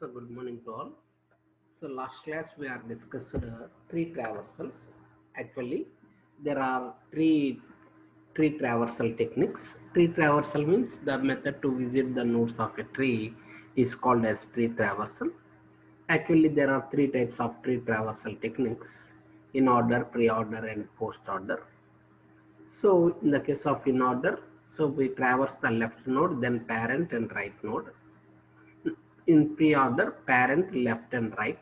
So good morning to all. So last class we are discussed tree traversals. Actually, there are tree traversal techniques. Tree traversal means the method to visit the nodes of a tree is called as tree traversal. Actually, there are three types of tree traversal techniques: in order, pre-order, and post-order. So in the case of in order, so we traverse the left node, then parent and right node. In pre-order, parent, left and right.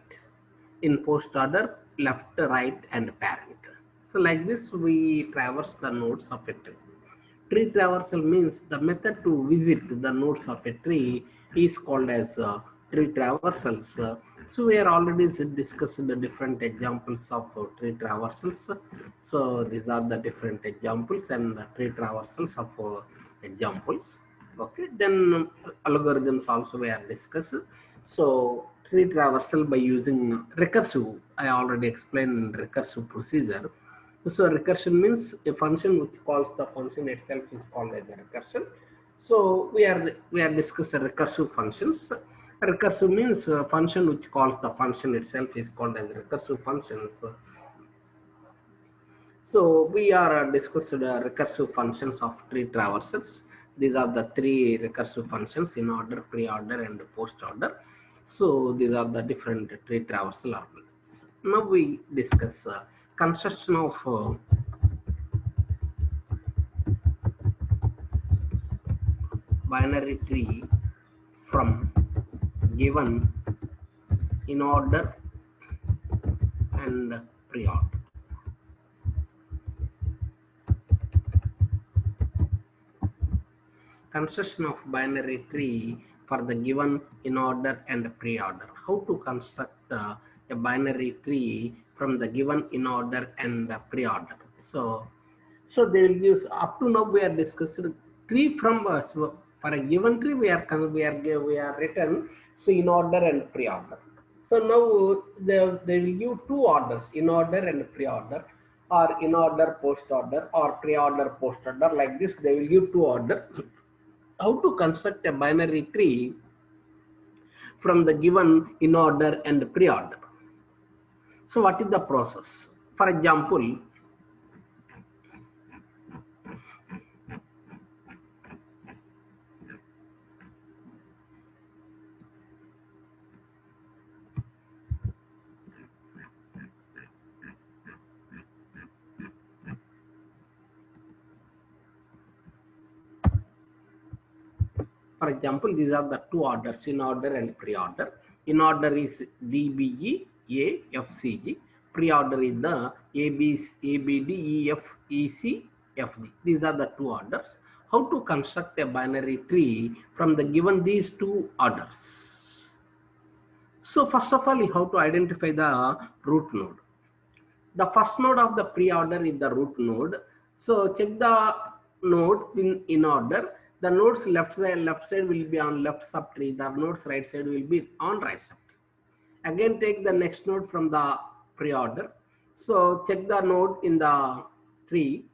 In post-order, left, right and parent. So like this we traverse the nodes of a tree. Tree traversal means the method to visit the nodes of a tree is called as tree traversals. So we are already discussed the different examples of tree traversals. So these are the different examples and the tree traversals of examples. Okay, then algorithms also we are discussed. So tree traversal by using recursive, I already explained recursive procedure. So recursion means a function which calls the function itself is called as a recursion. So we are discussing recursive functions. Recursive means a function which calls the function itself is called as recursive functions. So we are discussing recursive functions of tree traversals. These are the three recursive functions: in order, pre-order, and post-order. So these are the different tree traversal algorithms. Now we discuss construction of binary tree from given in order and pre-order. Construction of binary tree for the given in order and pre-order. How to construct a binary tree from the given in order and pre-order. So they will use up to now we are discussing tree from so for a given tree we are written so in order and pre-order. So now they will give two orders: in order and pre-order, or in order post order, or pre-order post order. Like this, they will give two orders. How to construct a binary tree from the given in order and pre-order? So what is the process? For example, these are the two orders: in order and pre-order. In order is DBE, A, F, C, G. Pre-order is the A, B, D, E, F, E, C, F, G. These are the two orders. How to construct a binary tree from the given these two orders? So first of all, you have to identify the root node. The first node of the pre-order is the root node. So check the node in order. The node's left side will be on left subtree. The node's right side will be on right subtree. Again, take the next node from the pre-order. So check the node in the tree.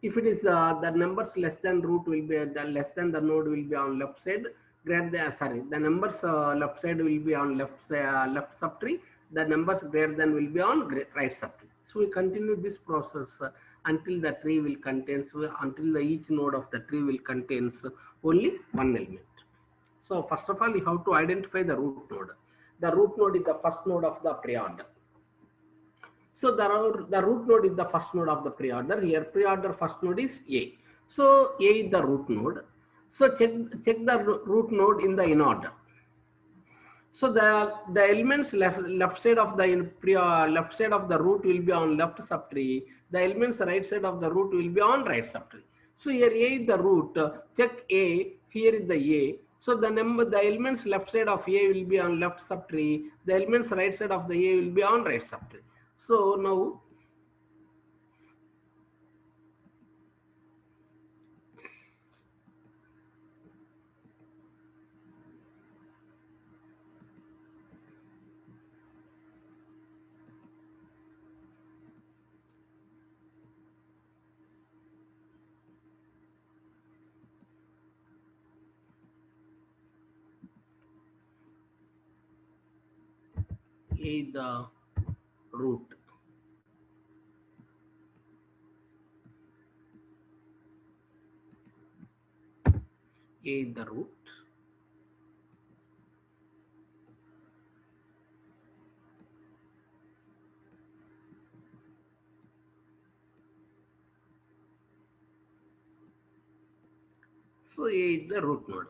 If it is the numbers less than root will be the less than the node will be on left side. The numbers left side will be on left subtree. The numbers greater than will be on right subtree. So we continue this process until the tree will contains until each node of the tree will contains only one element. So first of all, you have to identify the root node. The root node is the first node of the pre-order. So the root node is the first node of the pre-order. Here pre-order first node is A. So A is the root node. So check the root node in the in order. So the elements left side of the left side of the root will be on left subtree. The elements right side of the root will be on right subtree. So here A is the root. Check A. Here is the A. So the elements left side of A will be on left subtree. The elements right side of the A will be on right subtree. So now A is the root. A is the root. So A is the root node.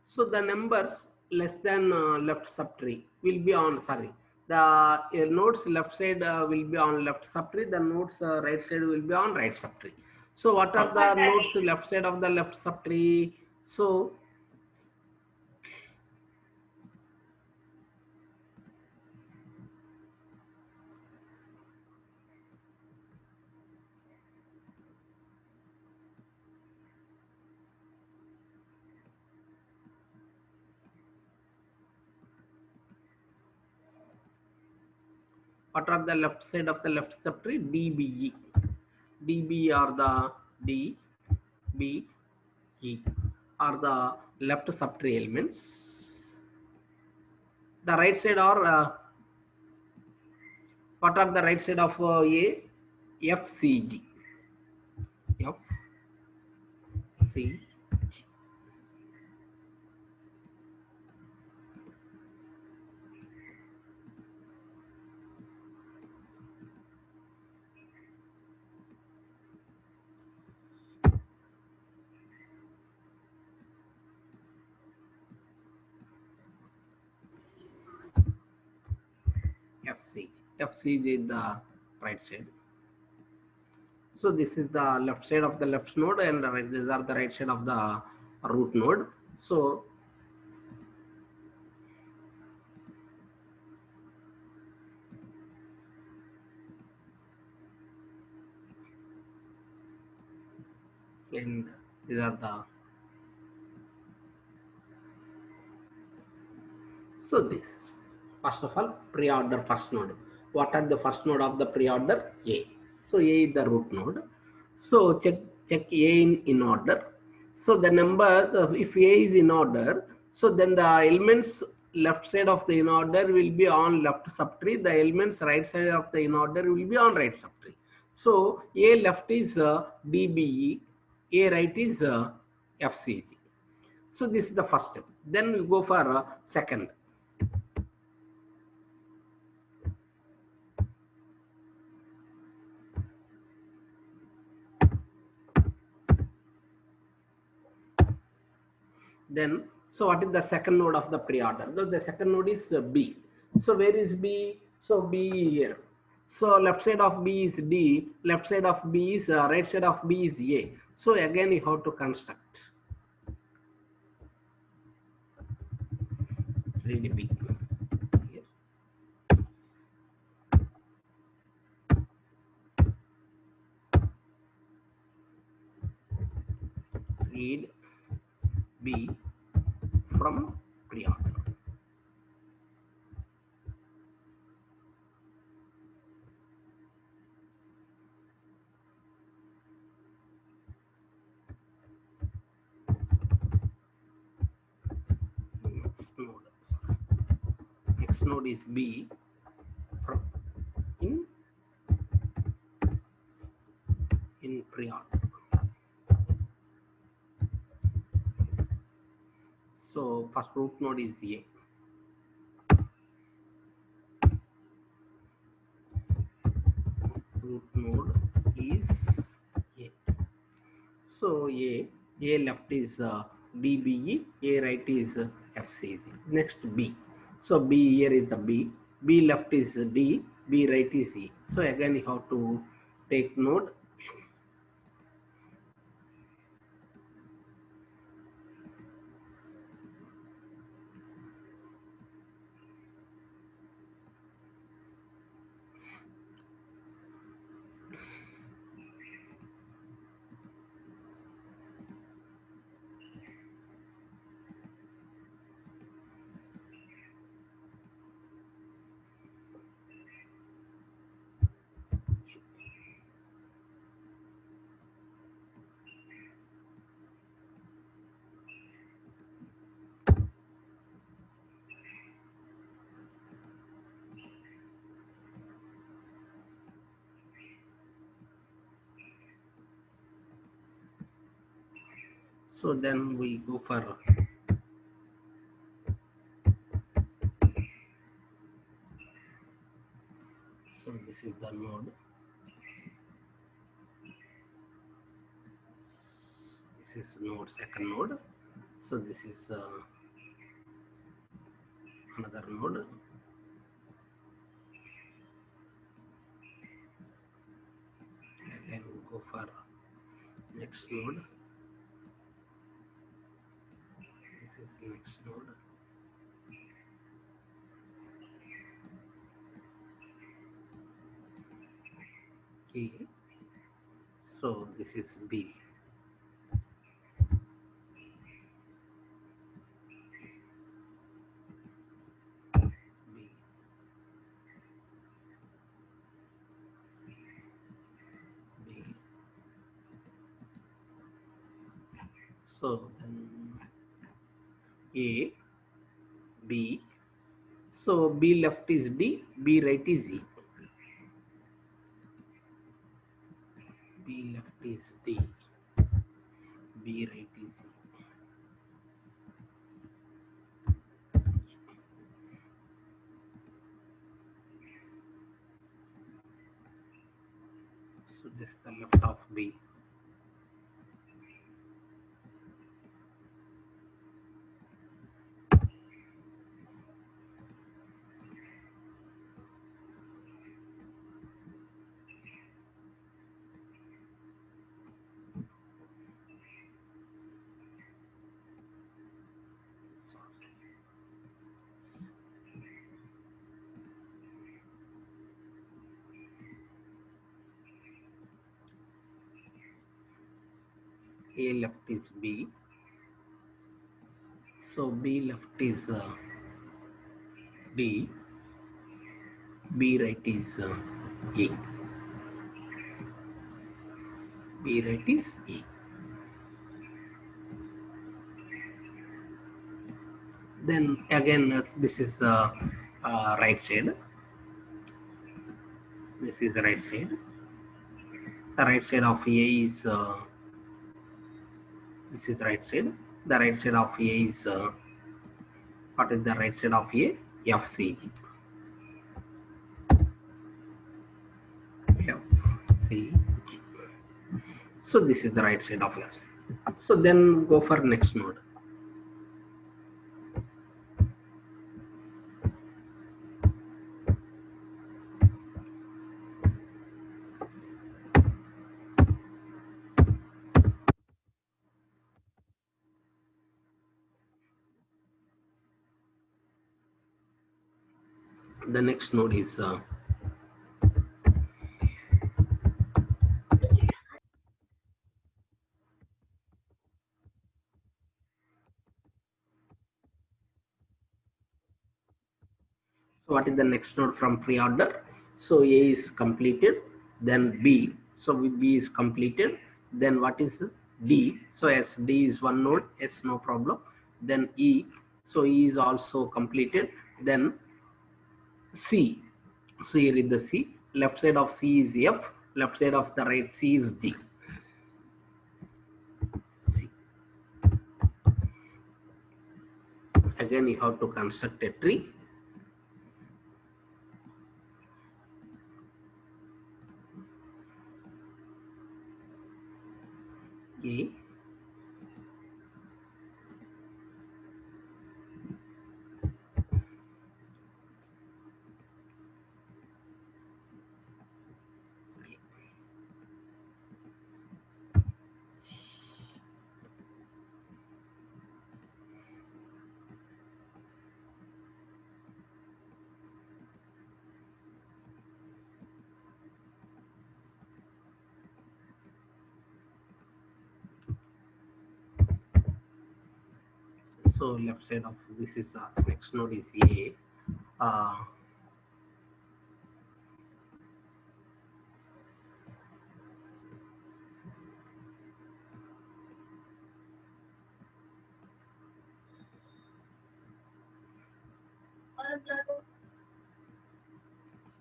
So the numbers less than left subtree will be on, sorry, the nodes left side will be on left subtree, the nodes right side will be on right subtree. So what are the nodes left side of the left subtree? So what are the left side of the left subtree? DBE. DB are the D, B, E are the left subtree elements. The right side are what are the right side of A? FCG. FCG. FC. FC is the right side. So this is the left side of the left node, and these are the right side of the root node. So and these are the, so this first of all pre-order first node. What are the first node of the pre-order? A. So A is the root node. So check A in order. So the number, if A is in order, so then the elements left side of the in order will be on left subtree. The elements right side of the in order will be on right subtree. So A left is DBE, A right is FCG. So this is the first step. Then we go for second. Then, so what is the second node of the pre-order? The second node is B. So where is B? So B here. So left side of B is D, left side of B is right side of B is A. So again you have to construct. Read B. Here. Read B from pre-order. Next node is B from in pre-order. So first root node is A. Root node is A. So A left is DBE, A right is FCG. Next B. So B here is the B. B left is D, B right is E. So again you have to take note. So then we go for so this is the node. This is node, second node. So this is another node. Again we go for next node. This is next node. A. So this is B. B. B. So then A, B. So B left is D, B right is E. B left is D, B right is E. So this is the left of B. A left is B. So B left is D, B right is E. B right is E. Then again this is right side. This is the right side. The right side of A is this is the right side. The right side of A is what is the right side of A? FC. FC. So this is the right side of FC. So then go for next node. The next node is so what is the next node from pre-order? So A is completed, then B. So B is completed, then what is D? So as D is one node, S no problem. Then E. So E is also completed. Then C. So here is the C. Left side of C is F. Left side of the right C is D. C. Again, you have to construct a tree. A. So left side of this is next node is A.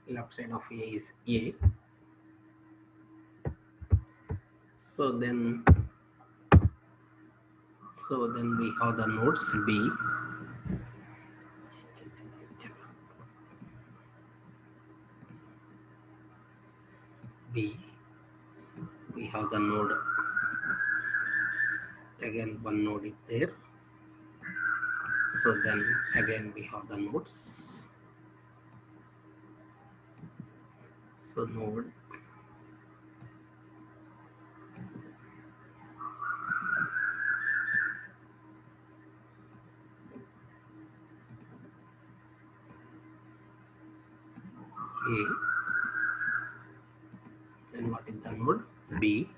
Left side of A is A. So then So then we have the nodes B. B. We have the node. Again, one node is there. So then again we have the nodes. So node A. Then what is the node B?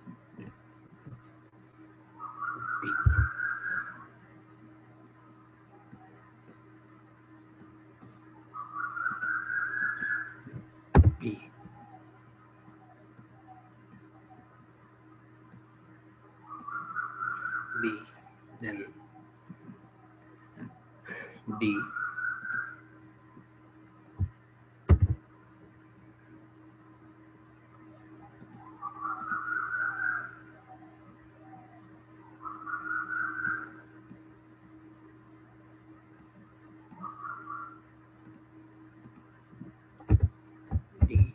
B. B. B. Then D. D.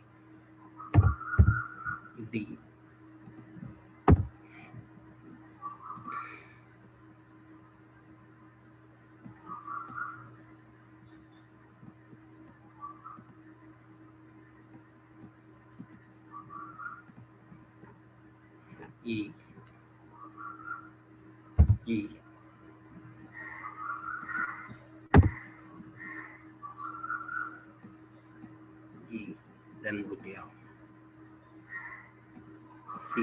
D. E. E. E. Then we have C.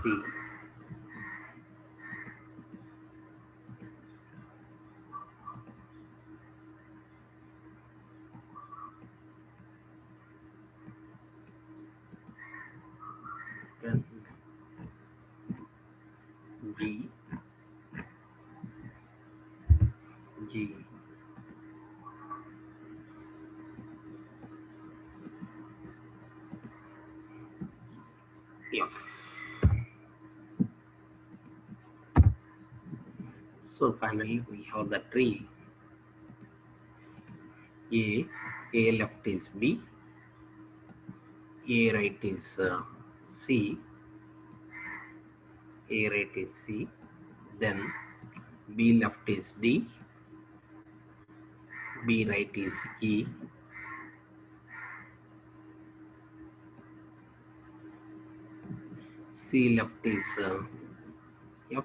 C. Then G. G. F. So finally we have the tree. A left is B, A right is C, A right is C, then B left is D, B right is E, C left is F,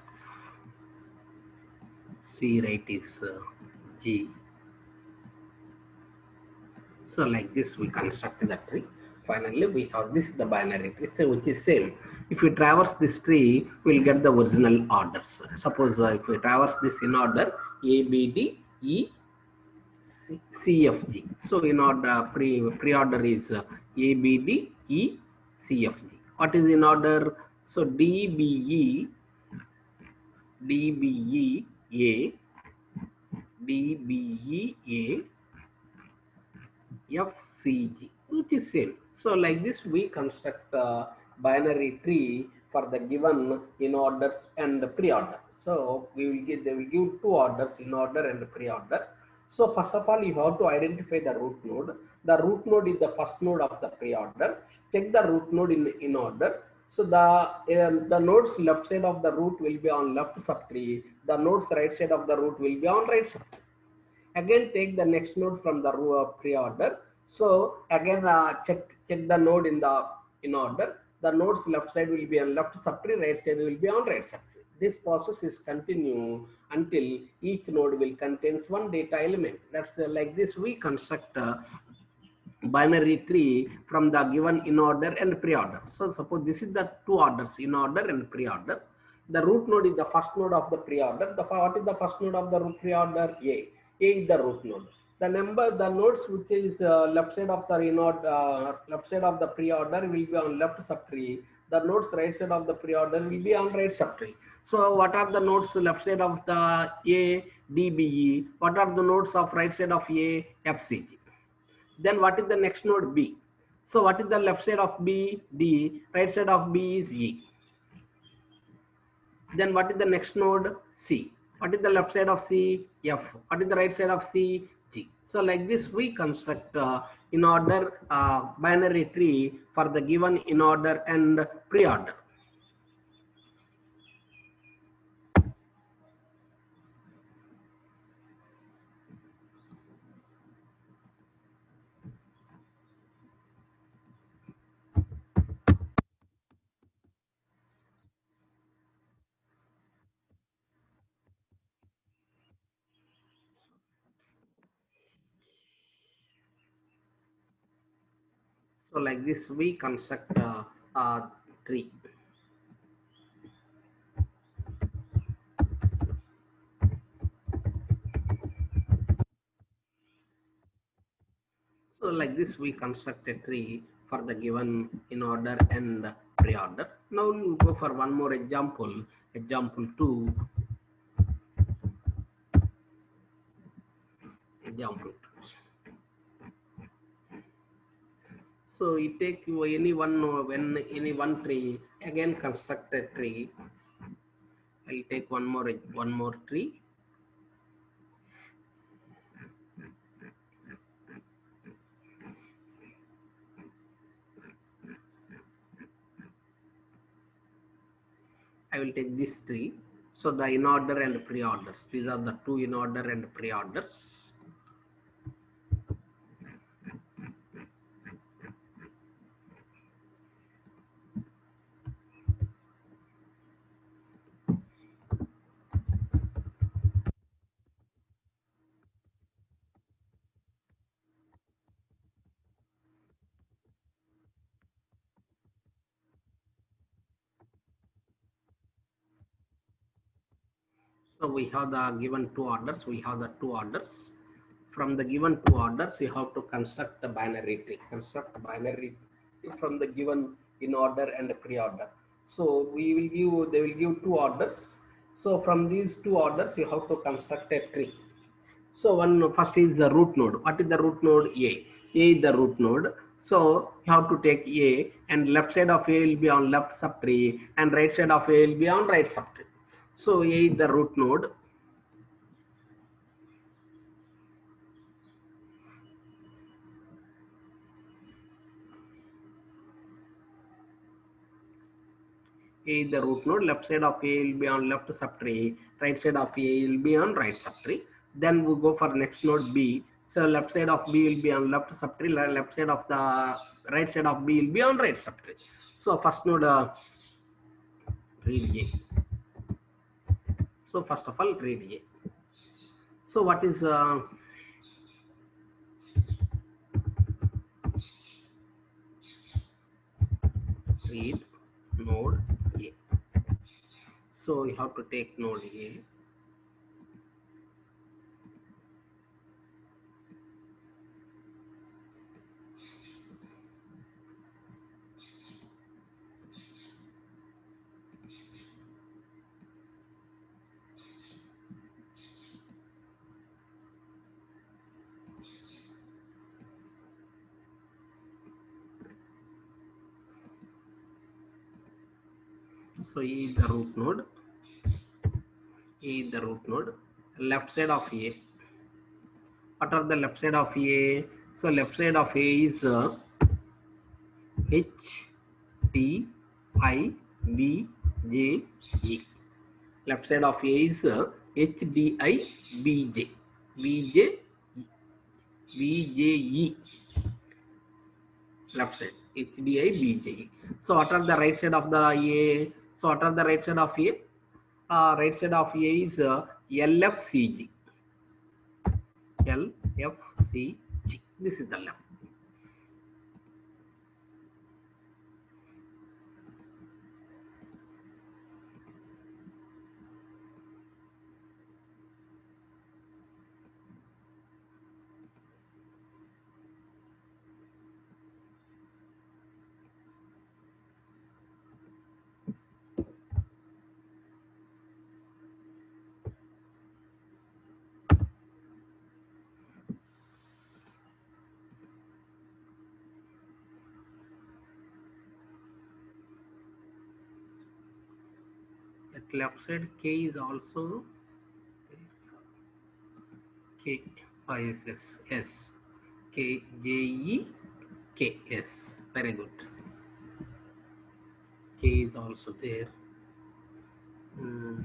C right is G. So like this we construct the tree. Finally we have this the binary tree, so which is same. If we traverse this tree, we'll get the original orders. Suppose if we traverse this in order A, B, D, E, C, F, G. So in order pre-order is A, B, D, E, C, F, G. What is in order? So D, B, E, D, B, E, A, D, B, E, A, F, C, G, which is same. So like this we construct a binary tree for the given in orders and pre-order. So we will they will give two orders, in order and pre-order. So first of all, you have to identify the root node. The root node is the first node of the pre-order. Check the root node in order. So the nodes left side of the root will be on left subtree. The nodes right side of the root will be on right subtree. Again, take the next node from the pre-order. So again, check the node in order. The nodes left side will be on left subtree, right side will be on right subtree. This process is continue until each node will contains one data element. That's like this we construct a binary tree from the given in order and pre-order. So suppose this is the two orders, in order and pre-order. The root node is the first node of the pre-order. What is the first node of the pre-order? A. A is the root node. The nodes which is left side of the left side of the pre-order will be on left subtree. The nodes right side of the pre-order will be on right subtree. So what are the nodes left side of the A, D, B, E? What are the nodes of right side of A, F, C, G? Then what is the next node? B. So what is the left side of B? D. Right side of B is E. Then what is the next node? C. What is the left side of C? F. What is the right side of C? G. So like this we construct in order binary tree for the given in order and pre-order. So like this we construct a tree. So like this we construct a tree for the given in order and pre-order. Now we'll go for one more example. Example 2. Example 2. So you take any one when any one tree, again construct a tree. I'll take one more tree. I will take this tree. So the in order and pre-orders. These are the two in order and pre-orders. So we have the given two orders. We have the two orders. From the given two orders, you have to construct a binary tree. Construct a binary tree from the given in order and pre-order. So we will give, they will give two orders. So from these two orders, you have to construct a tree. So one first is the root node. What is the root node? A. A is the root node. So you have to take A, and left side of A will be on left subtree, and right side of A will be on right subtree. So A is the root node. A is the root node. Left side of A will be on left subtree. Right side of A will be on right subtree. Then we go for next node B. So left side of B will be on left subtree. Left side of the right side of B will be on right subtree. So first node read A. So first of all read A. So what is read node A? So you have to take node A. So A is the root node. A is the root node. Left side of A. What are the left side of A? So left side of A is H T I B J E. Left side of A is H D I B J. B J B J E. Left side H D I B J E. So what are the right side of the A? So what are the right side of A? Right side of A is LFCG. LFCG. This is the left. At left side, K is also K. Yes, yes, yes. K J E K S. Very good. K is also there. Hmm.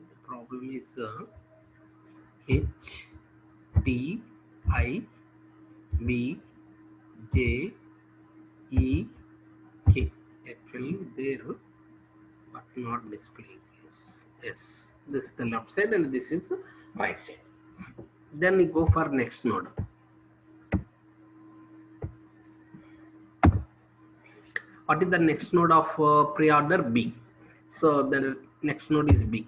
The problem is H T I B J E K. Actually there, but not displaying. Yes, yes. This is the left side and this is the right side. Then we go for next node. What is the next node of pre-order? B. So the next node is B.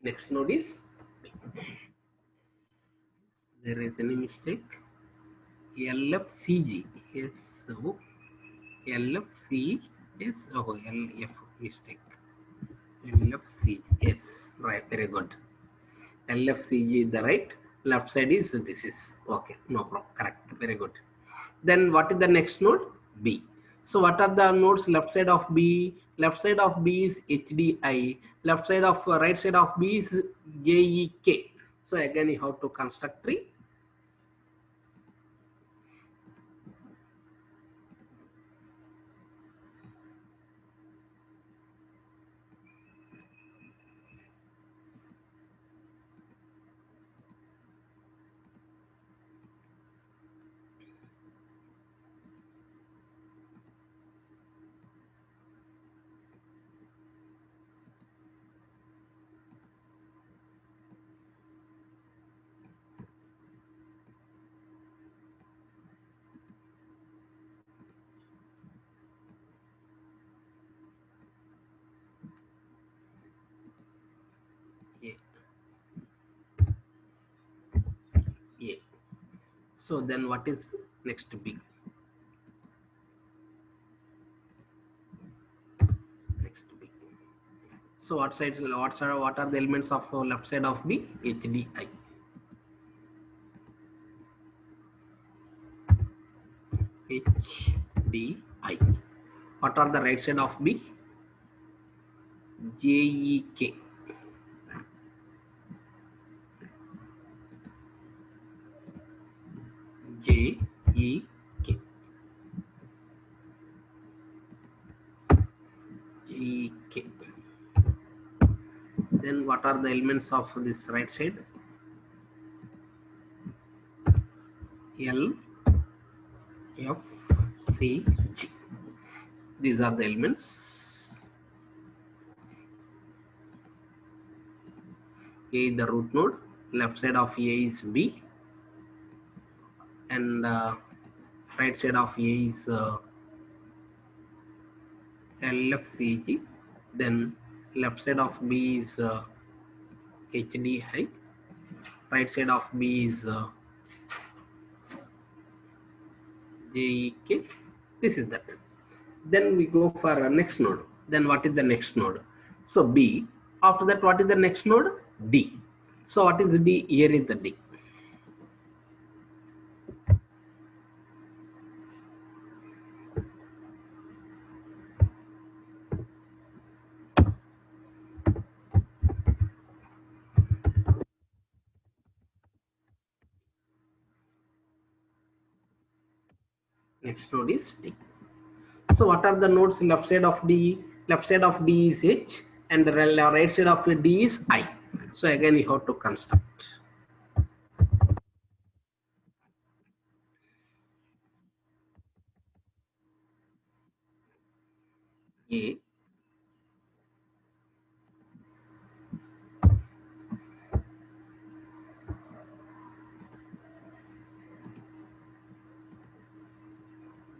Next node is B. There is any mistake? LFCG. Yes. So LFC. Yes. Oh, LF mistake. LFC. Yes. Right. Very good. LFCG is the right. Left side is this is okay. No problem. Correct. Very good. Then what is the next node? B. So what are the nodes left side of B? Left side of B is HDI. Left side of right side of B is JEK. So again you have to construct tree. A. A. So then what is next B? Next B. So what are the elements of left side of B? HDI. HDI. What are the right side of B? JEK. JEK. EK. Then what are the elements of this right side? L, F, C, G. These are the elements. A is the root node. Left side of A is B, and right side of A is LFCG. Then left side of B is HDI. Right side of B is JEK. This is that. Then we go for next node. Then what is the next node? So B. After that, what is the next node? D. So what is the D? Here is the D. Next node is D. So what are the nodes left side of D? Left side of D is H, and the right side of D is I. So again you have to construct A,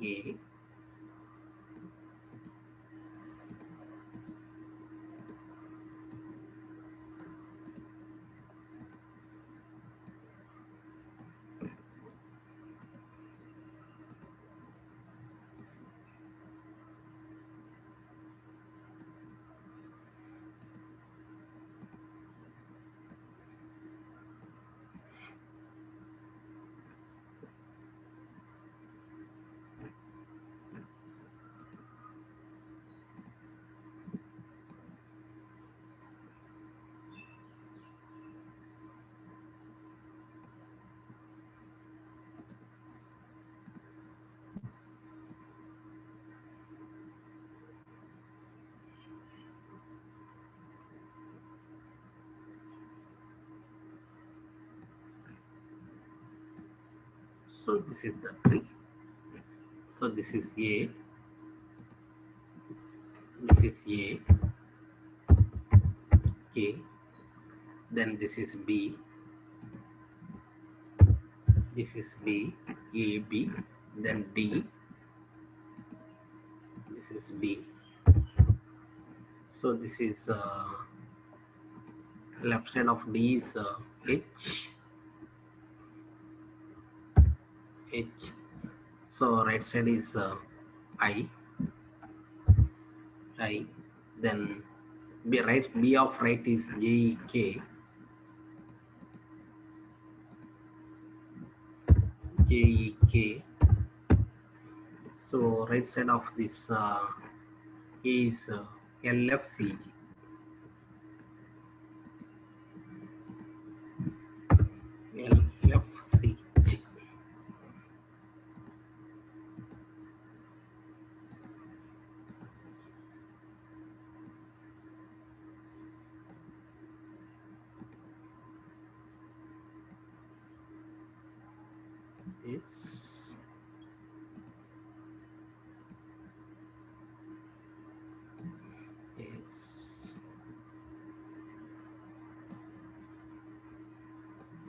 A. So this is the tree. So this is A. This is A. K. Then this is B. This is B. A, B. Then D. This is D. So this is left side of D is H. H. So right side is I. I. Then B right, B of right is J, K. J, K. So right side of this is LFCG. LFCG. Is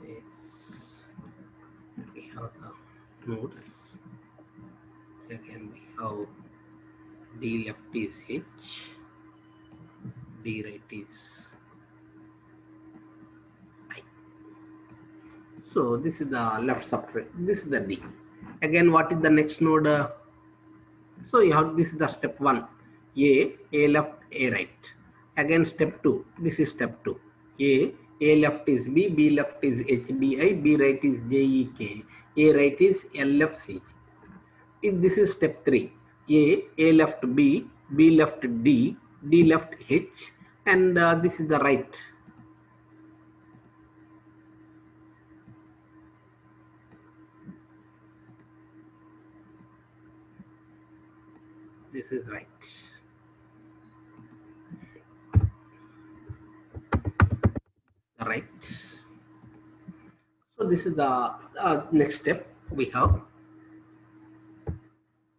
is we have the nodes. Again we have D left is H, D right is I. So this is the left subtree. This is the D. Again, what is the next node? So you have this is the step 1. A left, A right. Again step 2. This is step 2. A left is B, B left is HBI, B right is JEK, A right is LFCG. If this is step 3. A left B, B left D, D left H, and this is the right. This is right. Right. So this is the next step we have.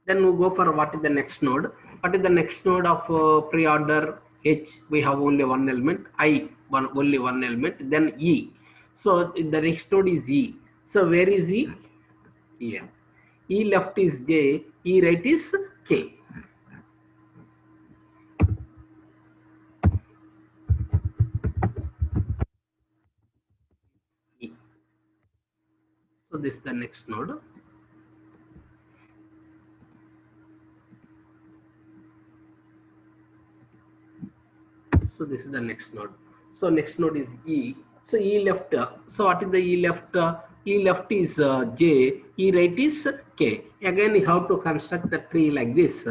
Then we go for what is the next node. What is the next node of pre-order H? We have only one element. I only one element. Then E. So the next node is E. So where is E? Here. E left is J. E right is K. E. So this is the next node. So this is the next node. So next node is E. So E left. So what is the E left? E left is J. E right is K. Again, you have to construct the tree like this.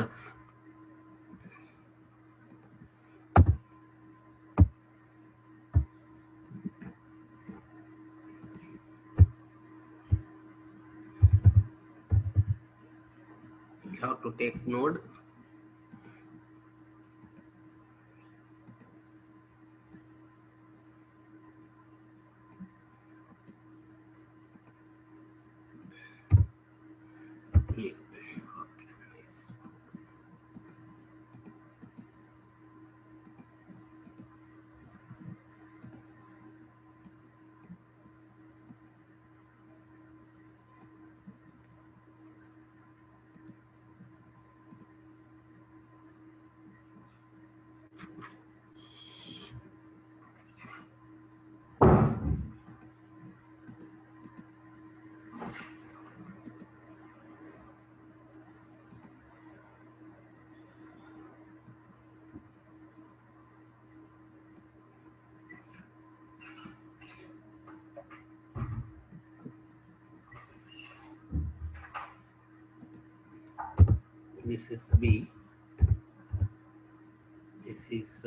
You have to take node. Here. Okay, nice. This is B. This is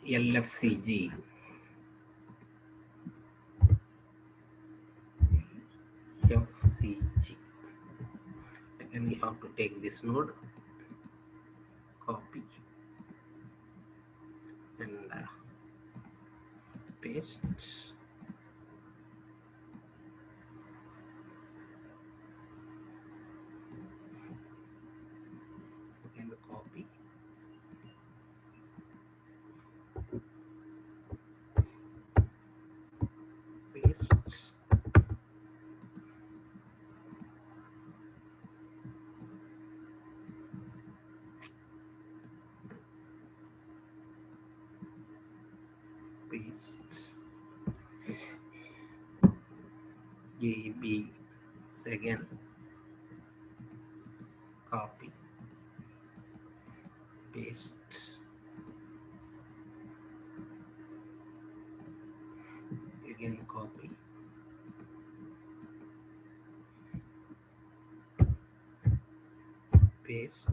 LFCG. FCG. Again, we have to take this node, copy, and paste. And copy, paste, paste. AB. Again, copy, paste, again copy, paste,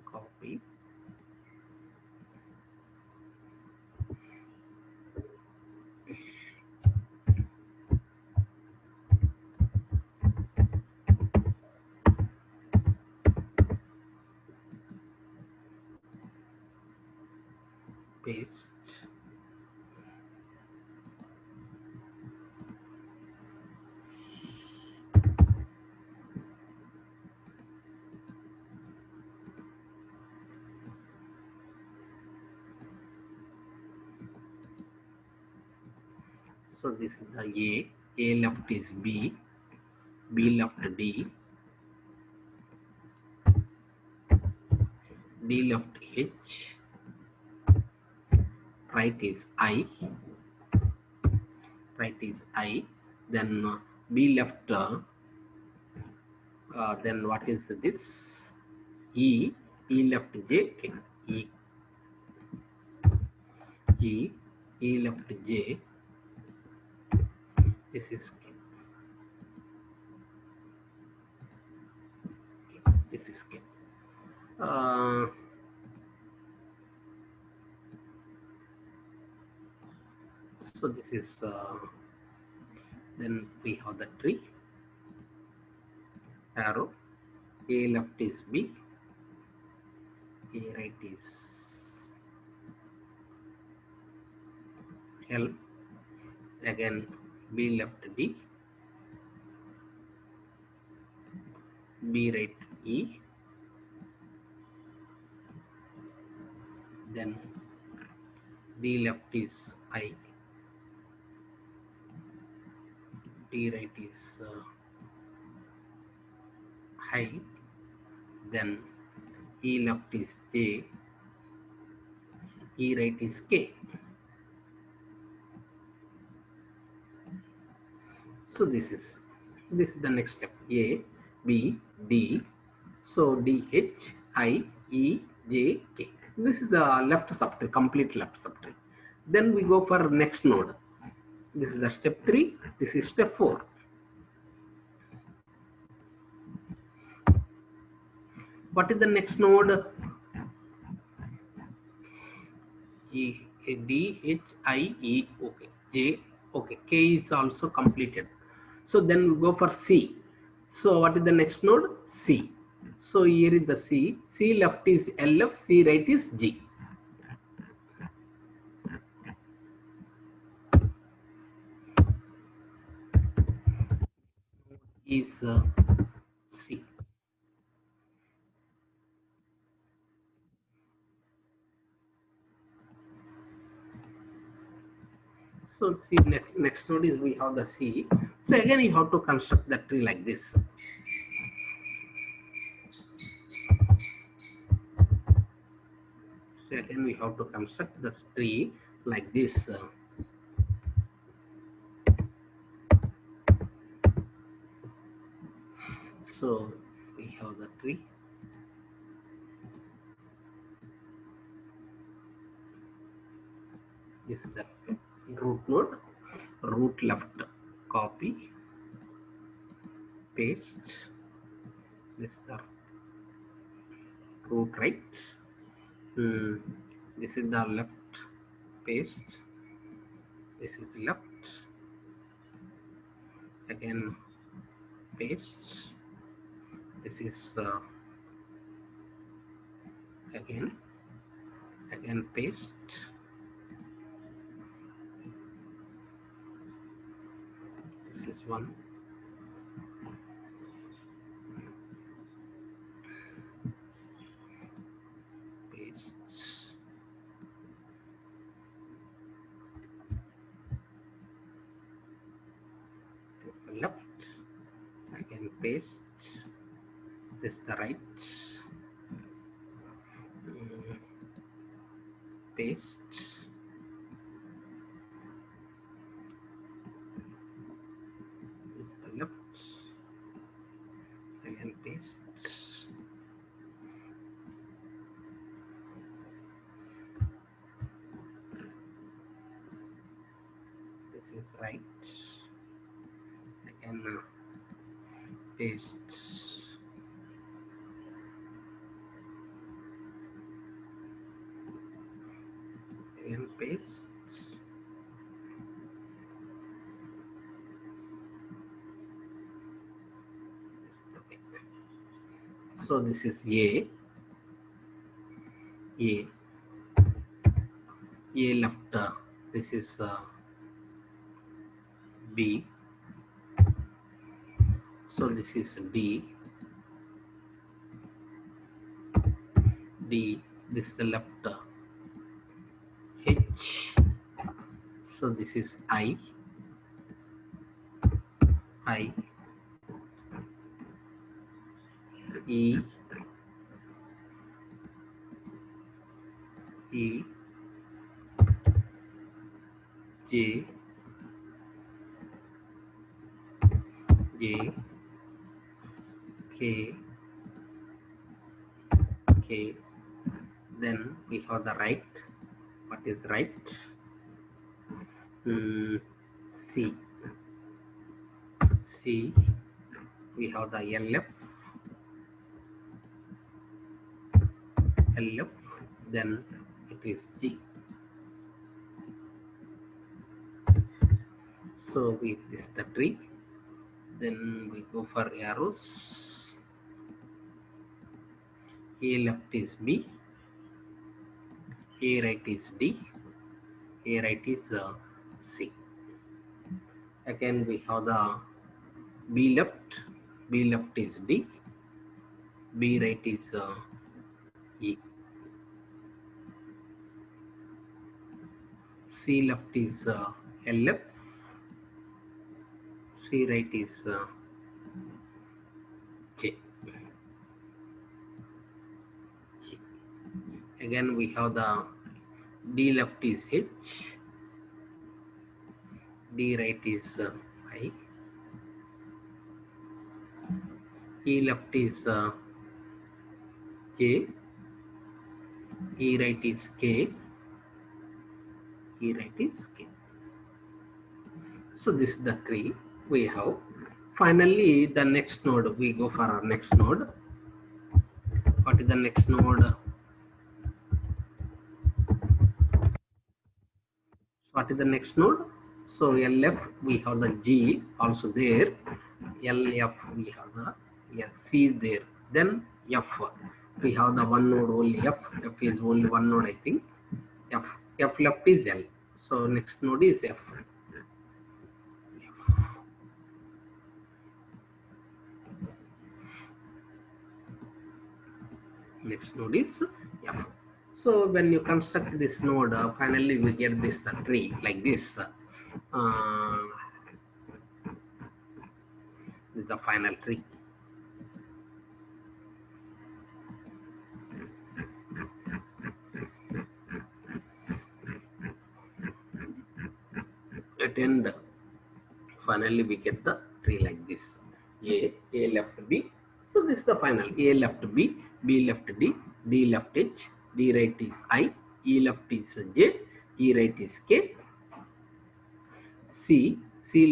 copy, paste. So this is the A left is B, B left D, D left H, right is I, right is I, then B left, then what is this? E, E left J, K, E, E, E left J, this is K, this is K. So this is, then we have the tree, arrow, A left is B, A right is L, again B left D, B right E, then D left is I, D right is I, then E left is J, E right is K. So this is the next step. A, B, D. So D, H, I, E, J, K. This is the left subtree, complete left subtree. Then we go for next node. This is the step 3. This is step 4. What is the next node? E, D, H, I, E. Okay. J. Okay. K is also completed. So then we go for C. So what is the next node? C. So here is the C. C left is LF, C right is G. Is C. So see, next node is we have the C. So again you have to construct the tree like this. So again we have to construct this tree like this. So we have the tree. This is the root node. Root left, copy, paste. This is the root right. This is the left, paste. This is the left. Again paste. This is again paste. This is one. Paste. This is left. Again paste. This is the right. Paste. This is the left. Again paste. This is right. Again paste. Again paste. So this is A left, this is B, so this is D, this is the left, H, so this is I, E, J, K, then we have the right. What is right? C, we have the LF, then it is G. So with this the tree, then we go for arrows. A left is B, A right is D, A right is C. Again we have the B left is D, B right is E, C left is LF, C right is J. Again we have the D left is H, D right is I, E left is J, E right is K, E right is K. So this is the tree we have. Finally, the next node, we go for our next node. What is the next node? What is the next node? So LF, we have the G also there. LF, we have the C there. Then F, we have the one node only F. F is only one node, I think. F left is L. So next node is F. Next node is F. So when you construct this node, finally we get this tree like this. This is the final tree. at end finally we get the tree like this: A left B. So this is the final: A left B, B left D, D left H, D right is I, E left is J, E right is K, C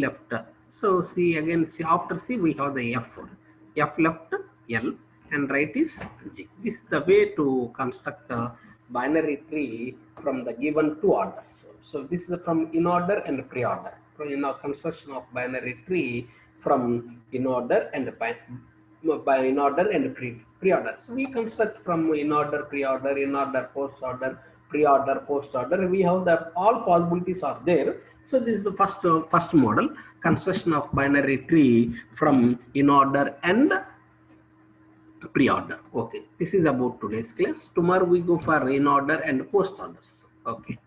left. So C again, C, after C we have the F left L, and right is G. This is the way to construct a binary tree from the given two orders. So this is from in order and pre-order. So in our construction of binary tree from in order and by in order and pre-order. So we construct from in order, pre-order, in order, post-order, pre-order, post-order. We have that all possibilities are there. So this is the first model, construction of binary tree from in order and pre-order. Okay, this is about today's class. Tomorrow we go for in order and post orders. Okay.